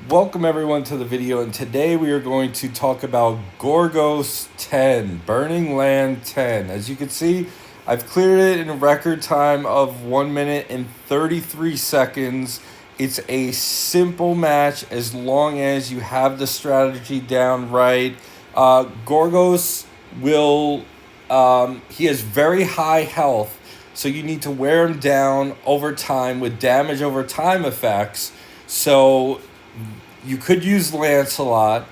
Welcome everyone to the video, and today we are going to talk about Gorgos 10, Burning Land 10. As you can see, I've cleared it in a record time of 1 minute and 33 seconds. It's a simple match as long as you have the strategy down right. Gorgos will, he has very high health, so you need to wear him down over time with damage over time effects. So you could use Lancelot,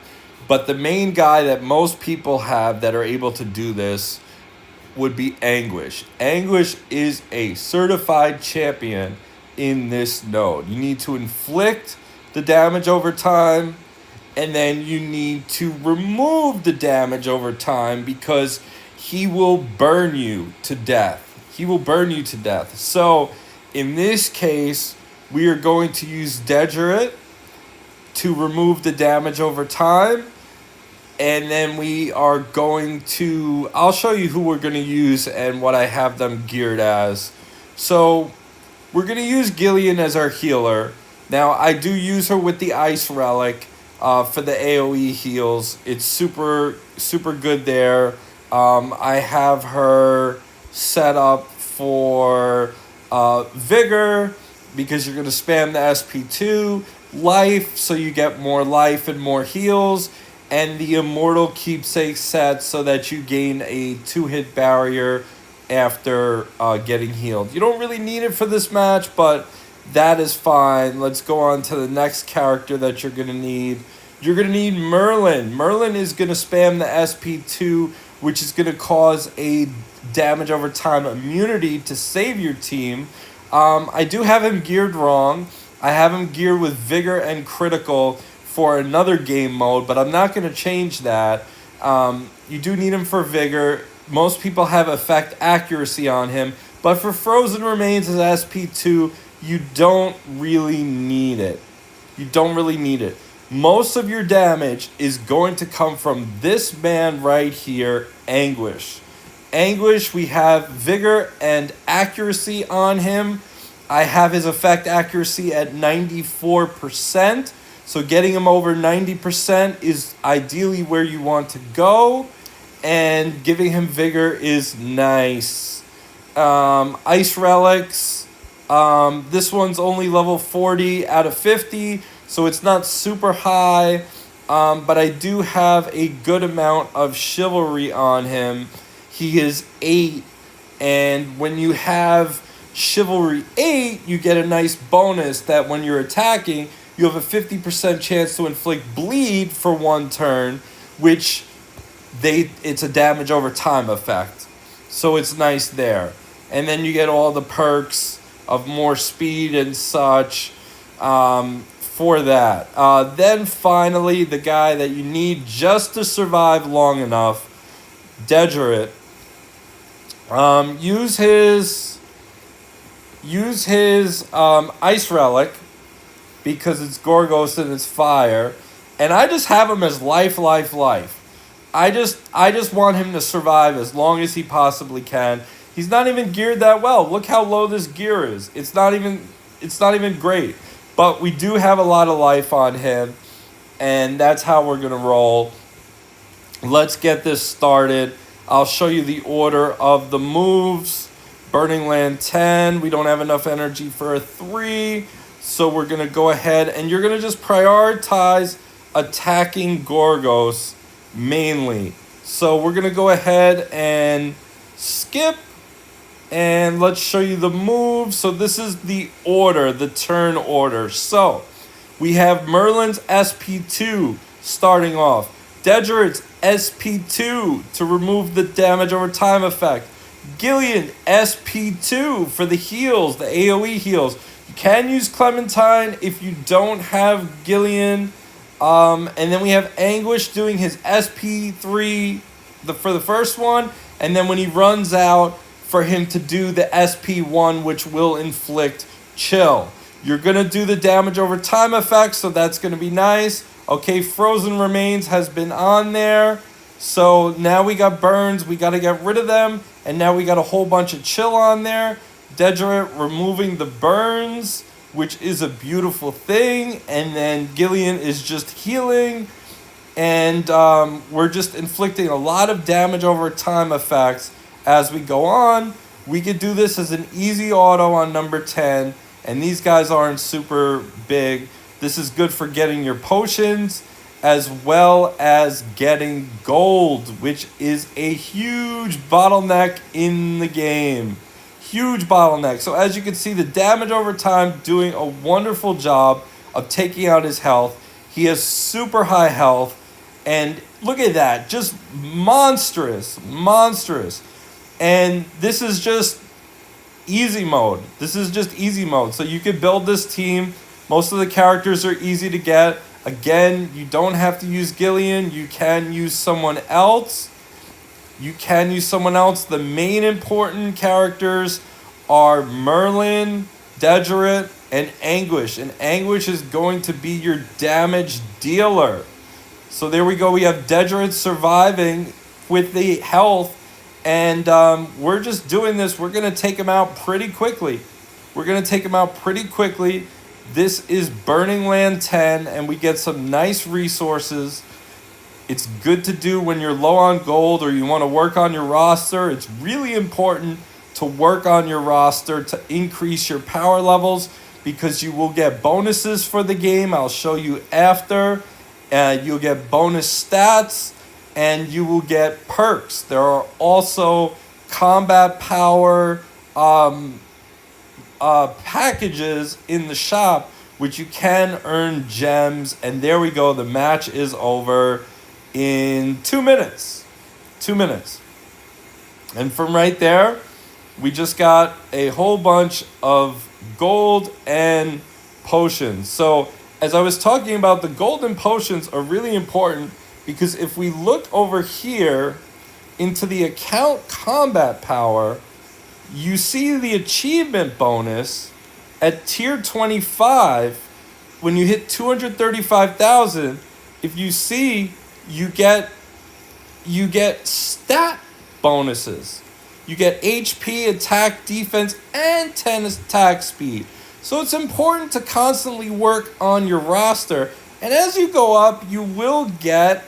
but the main guy that most people have that are able to do this would be Anguish. Anguish is a certified champion in this node. You need to inflict the damage over time, and then you need to remove the damage over time because he will burn you to death. He will burn you to death. So in this case, we are going to use Degerit to remove the damage over time, and then we are going to, I'll show you who we're going to use and what I have them geared as. So we're going to use Gillian as our healer. Now I do use her with the Ice Relic for the AoE heals. It's super good there. I have her set up for Vigor because you're going to spam the SP2. Life, so you get more life and more heals, and the Immortal Keepsake set so that you gain a 2-hit barrier after getting healed. You don't really need it for this match, but that is fine. Let's go on to the next character that you're going to need. You're going to need Merlin. Merlin is going to spam the SP2, which is going to cause a damage over time immunity to save your team. I do have him geared wrong. I have him geared with Vigor and Critical for another game mode, but I'm not going to change that. You do need him for Vigor. Most people have effect accuracy on him, but for Frozen Remains as SP2, you don't really need it. You don't really need it. Most of your damage is going to come from this man right here, Anguish. Anguish, we have Vigor and accuracy on him. I have his effect accuracy at 94%. So getting him over 90% is ideally where you want to go. And giving him Vigor is nice. Ice Relics. This one's only level 40 out of 50. So it's not super high. But I do have a good amount of Chivalry on him. He is 8. And when you have Chivalry 8, you get a nice bonus that when you're attacking, you have a 50% chance to inflict bleed for 1 turn, which it's a damage over time effect. So it's nice there. And then you get all the perks of more speed and such for that. Then finally, the guy that you need just to survive long enough, Degerit. Use his Ice Relic because it's Gorgos and it's fire. And I just have him as life. I just want him to survive as long as he possibly can. He's not even geared that well. Look how low this gear is. It's not even great. But we do have a lot of life on him, and that's how we're going to roll. Let's get this started. I'll show you the order of the moves. Burning Land 10, we don't have enough energy for a 3, so we're going to go ahead, and you're going to just prioritize attacking Gorgos mainly. So we're going to go ahead and skip, and let's show you the moves. So this is the order, the turn order. So we have Merlin's SP2 starting off. Degerit's SP2 to remove the damage over time effect. Gillian, SP2 for the heals, the AoE heals. You can use Clementine if you don't have Gillian. And then we have Anguish doing his SP3 for the first one. And then when he runs out, for him to do the SP1, which will inflict chill. You're going to do the damage over time effect, so that's going to be nice. Okay, Frozen Remains has been on there. So now we got burns. We got to get rid of them. And now we got a whole bunch of chill on there. Degerit removing the burns. which is a beautiful thing. And then Gillian is just healing, and we're just inflicting a lot of damage over time effects as we go on. We could do this as an easy auto on number 10, and these guys aren't super big. This is good for getting your potions as well as getting gold, which is a huge bottleneck in the game. Huge bottleneck. So as you can see, the damage over time doing a wonderful job of taking out his health. He has super high health, and look at that, just monstrous. And this is just easy mode. So you could build this team. Most of the characters are easy to get. Again, you don't have to use Gillian. You can use someone else. The main important characters are Merlin, Degerit, and Anguish. And Anguish is going to be your damage dealer. So there we go. We have Degerit surviving with the health. And we're just doing this. We're going to take him out pretty quickly. This is Burning Land 10, and we get some nice resources. It's good to do when you're low on gold or you want to work on your roster. It's really important to work on your roster to increase your power levels, because you will get bonuses for the game. I'll show you after. You'll get bonus stats, and you will get perks. There are also combat power packages in the shop, which you can earn gems. And there we go. The match is over in 2 minutes. And from right there, we just got a whole bunch of gold and potions. So as I was talking about, the gold and potions are really important, because if we look over here into the account combat power, you see the achievement bonus at tier 25. When you hit 235,000, if you see, you get stat bonuses. You get HP, attack, defense, and 10 attack speed. So it's important to constantly work on your roster. And as you go up, you will get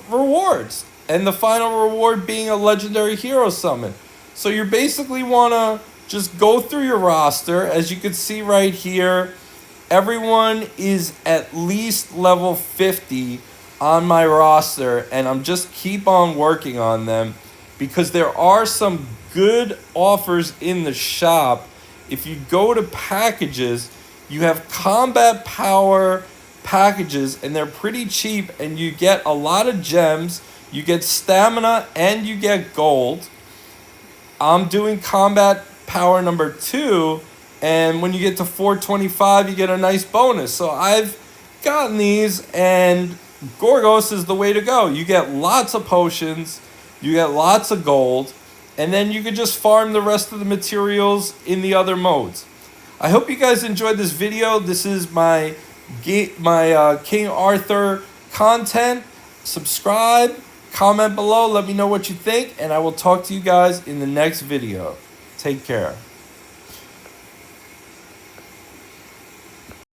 rewards. And the final reward being a legendary hero summon. So you basically want to just go through your roster. As you can see right here, everyone is at least level 50 on my roster. And I'm just keep on working on them, because there are some good offers in the shop. If you go to packages, you have combat power packages, and they're pretty cheap, and you get a lot of gems, you get stamina, and you get gold. I'm doing combat power number 2, and when you get to 425, you get a nice bonus. So I've gotten these, and Gorgos is the way to go. You get lots of potions, you get lots of gold, and then you can just farm the rest of the materials in the other modes. I hope you guys enjoyed this video. This is my King Arthur content. Subscribe, comment below, let me know what you think, and I will talk to you guys in the next video. Take care.